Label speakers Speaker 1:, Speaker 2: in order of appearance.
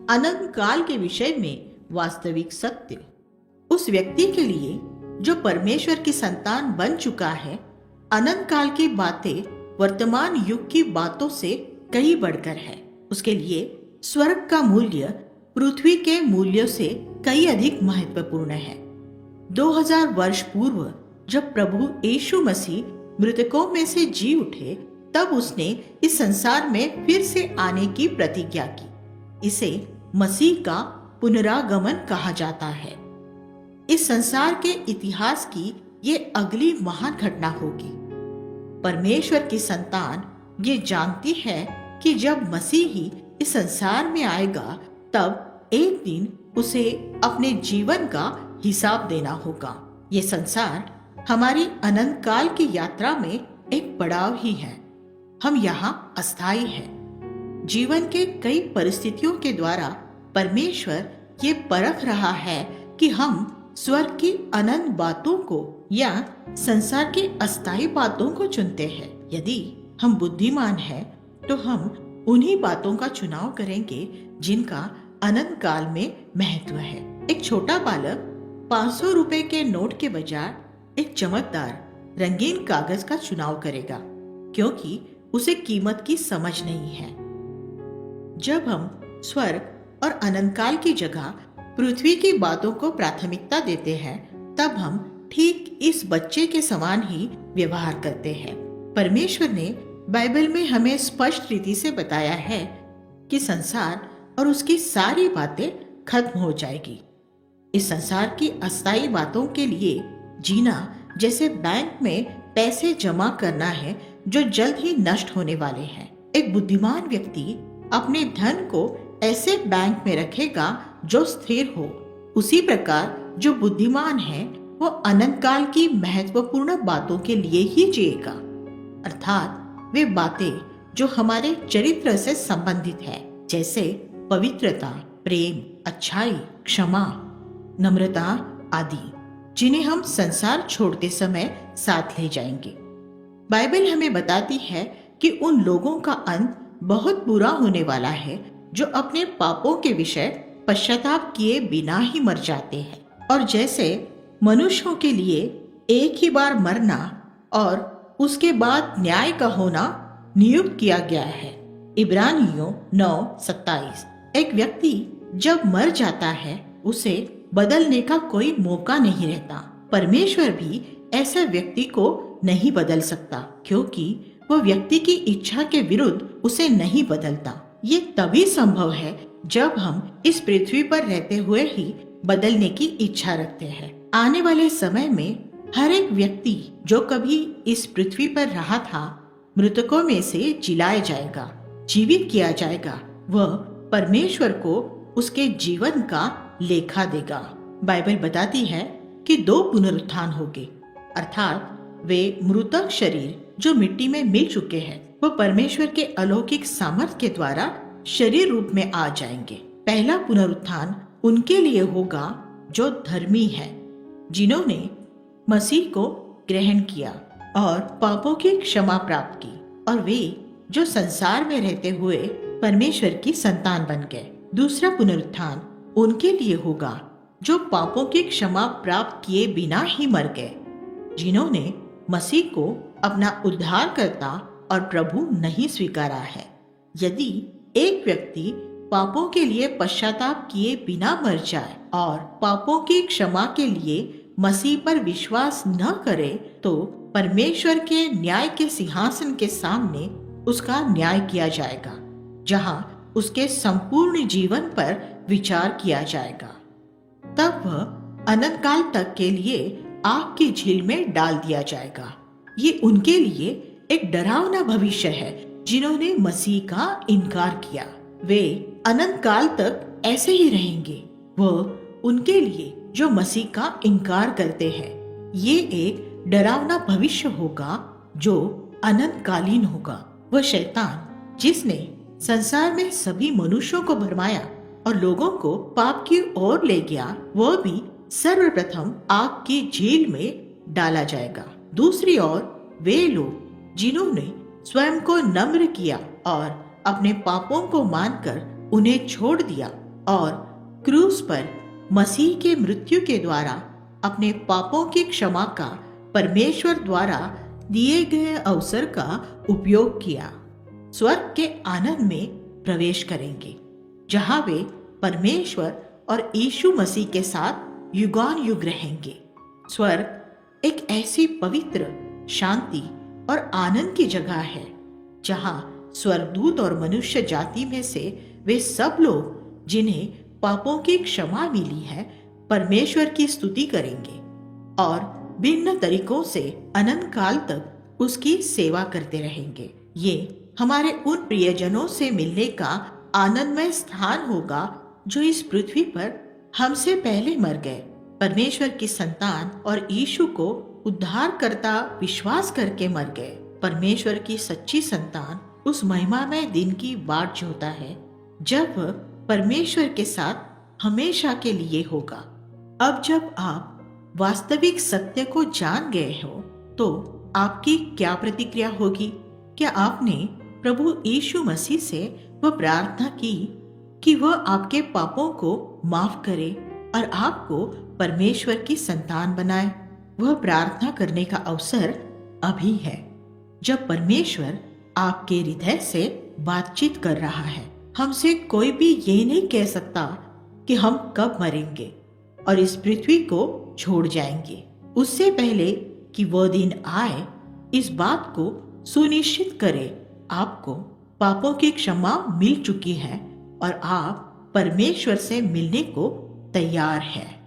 Speaker 1: अनंत काल के विषय में वास्तविक सत्य। उस व्यक्ति के लिए जो परमेश्वर की संतान बन चुका है, अनंत काल की बातें वर्तमान युग की बातों से कहीं बढ़कर है। उसके लिए स्वर्ग का मूल्य पृथ्वी के मूल्यों से कई अधिक महत्वपूर्ण है। 2000 वर्ष पूर्व जब प्रभु यीशु मसीह मृतकों में से जी उठे, तब उसने इस संसार में फिर से आने की प्रतिज्ञा की। इसे मसीह का पुनरागमन कहा जाता है। इस संसार के इतिहास की ये अगली महान घटना होगी। परमेश्वर की संतान ये जानती है कि जब मसीह ही इस संसार में आएगा, तब एक दिन उसे अपने जीवन का हिसाब देना होगा। ये संसार हमारी अनंत काल की यात्रा में एक पड़ाव ही है। हम यहाँ अस्थायी हैं। जीवन के कई परिस्थितियों के द्वारा परमेश्वर ये परख रहा है कि हम स्वर्ग की अनंत बातों को या संसार की अस्थायी बातों को चुनते हैं। यदि हम बुद्धिमान हैं, तो हम उन्हीं बातों का चुनाव करेंगे जिनका अनंत काल में महत्व है। एक छोटा बालक 500 रुपए के नोट के बजाय एक चमकदार रंगीन कागज का चुनाव करेगा, क्योंकि उसे कीमत की समझ नहीं है। जब हम स्वर्ग और अनंत काल की जगह पृथ्वी की बातों को प्राथमिकता देते हैं, तब हम ठीक इस बच्चे के समान ही व्यवहार करते हैं। परमेश्वर ने बाइबल में हमें स्पष्ट रीति से बताया है कि संसार और उसकी सारी बातें खत्म हो जाएगी। इस संसार की अस्थायी बातों के लिए जीना जैसे बैंक में पैसे जमा करना है जो जल्द ही नष्ट होने वाले हैं। एक बुद्धिमान व्यक्ति अपने धन को ऐसे बैंक में रखेगा जो स्थिर हो। उसी प्रकार जो बुद्धिमान है वो अनंत काल की महत्वपूर्ण बातों के लिए ही जिएगा, अर्थात वे बातें जो हमारे चरित्र से संबंधित है, जैसे पवित्रता, प्रेम, अच्छाई, क्षमा, नम्रता आदि, जिन्हें हम संसार छोड़ते समय साथ ले जाएंगे। बाइबल हमें बताती है कि उन लोगों का अंत बहुत बुरा होने वाला है जो अपने पापों के विषय पश्चाताप किए बिना ही मर जाते हैं। और जैसे मनुष्यों के लिए एक ही बार मरना और उसके बाद न्याय का होना नियुक्त किया गया है। इब्रानियों 9:27। एक व्यक्ति जब मर जाता है, उसे बदलने का कोई मौका नहीं रहता। परमेश्वर भी ऐसे व्यक्ति को नहीं बदल सकता, क्योंकि वह व्यक्ति की इच्छा के विरुद्ध उसे नहीं बदलता। ये तभी संभव है जब हम इस पृथ्वी पर रहते हुए ही बदलने की इच्छा रखते हैं। आने वाले समय में हर एक व्यक्ति जो कभी इस पृथ्वी पर रहा था, मृतकों में से जिलाया जाएगा, जीवित किया जाएगा। वह परमेश्वर को उसके जीवन का लेखा देगा। बाइबल बताती है कि 2 पुनरुत्थान होंगे, अर्थात वे मृतक शरीर जो मिट्टी में मिल चुके हैं, वो परमेश्वर के अलौकिक सामर्थ्य के द्वारा शरीर रूप में आ जाएंगे। पहला पुनरुत्थान उनके लिए होगा जो धर्मी है, जिन्होंने मसीह को ग्रहण किया और पापों की क्षमा प्राप्त की, और वे जो संसार में रहते हुए परमेश्वर की संतान बन गए। दूसरा पुनरुत्थान उनके लिए होगा जो पापों की क्षमा प्राप्त किए बिना ही मर गए, जिन्होंने मसीह को अपना उद्धारकर्ता और प्रभु नहीं स्वीकारा है। यदि एक व्यक्ति पापों के लिए पश्चाताप किए बिना मर जाए और पापों की क्षमा के लिए मसीह पर विश्वास न करे, तो परमेश्वर के न्याय के सिंहासन के सामने उसका न्याय किया जाएगा, जहां उसके संपूर्ण जीवन पर विचार किया जाएगा। तब वह अनंत काल तक के लिए आग की झील में डाल दिया जाएगा। ये उनके लिए एक डरावना भविष्य है जिन्होंने मसीह का इनकार किया। वे अनंत काल तक ऐसे ही रहेंगे। वह उनके लिए जो मसीह का इनकार करते हैं, ये एक डरावना भविष्य होगा जो अनंतकालीन होगा। वह शैतान जिसने संसार में सभी मनुष्यों को भरमाया और लोगों को पाप की ओर ले गया, वह भी सर्वप्रथम आग की झील में डाला जाएगा। दूसरी ओर वे लोग जिन्होंने स्वयं को नम्र किया और अपने पापों को मानकर उन्हें छोड़ दिया और क्रूस पर मसीह के मृत्यु के द्वारा अपने पापों की क्षमा का परमेश्वर द्वारा दिए गए अवसर का उपयोग किया। स्वर्ग के आनंद में प्रवेश करेंगे जहां वे परमेश्वर और यीशु मसीह के साथ युगान युग रहेंगे। स्वर्ग एक ऐसी पवित्र, शांति और आनंद की जगह है जहां स्वर्गदूत और मनुष्य जाति में से वे सब लोग जिन्हें पापों की क्षमा मिली है परमेश्वर की स्तुति करेंगे और भिन्न तरीकों से अनंत काल तक उसकी सेवा करते रहेंगे। ये हमारे उन प्रियजनों से मिलने का आनंदमय स्थान होगा जो इस पृथ्वी पर हमसे पहले मर गए, परमेश्वर की संतान और यीशु को उद्धार करता विश्वास करके मर गए। परमेश्वर की सच्ची संतान उस महिमामय दिन की बाट जोता है जब वह परमेश्वर के साथ हमेशा के लिए होगा। अब जब आप वास्तविक सत्य को जान गए हो तो आपकी क्या प्रतिक्रिया होगी? क्या आपने प्रभु यीशु मसीह से वह प्रार्थना की कि वह आपके पापों को माफ करे और आपको परमेश्वर की संतान बनाए? वह प्रार्थना करने का अवसर अभी है जब परमेश्वर आपके हृदय से बातचीत कर रहा है। हमसे कोई भी ये नहीं कह सकता कि हम कब मरेंगे और इस पृथ्वी को छोड़ जाएंगे। उससे पहले कि वह दिन आए, इस बात को सुनिश्चित करें आपको पापों की क्षमा मिल चुकी है और आप परमेश्वर से मिलने को तैयार हैं।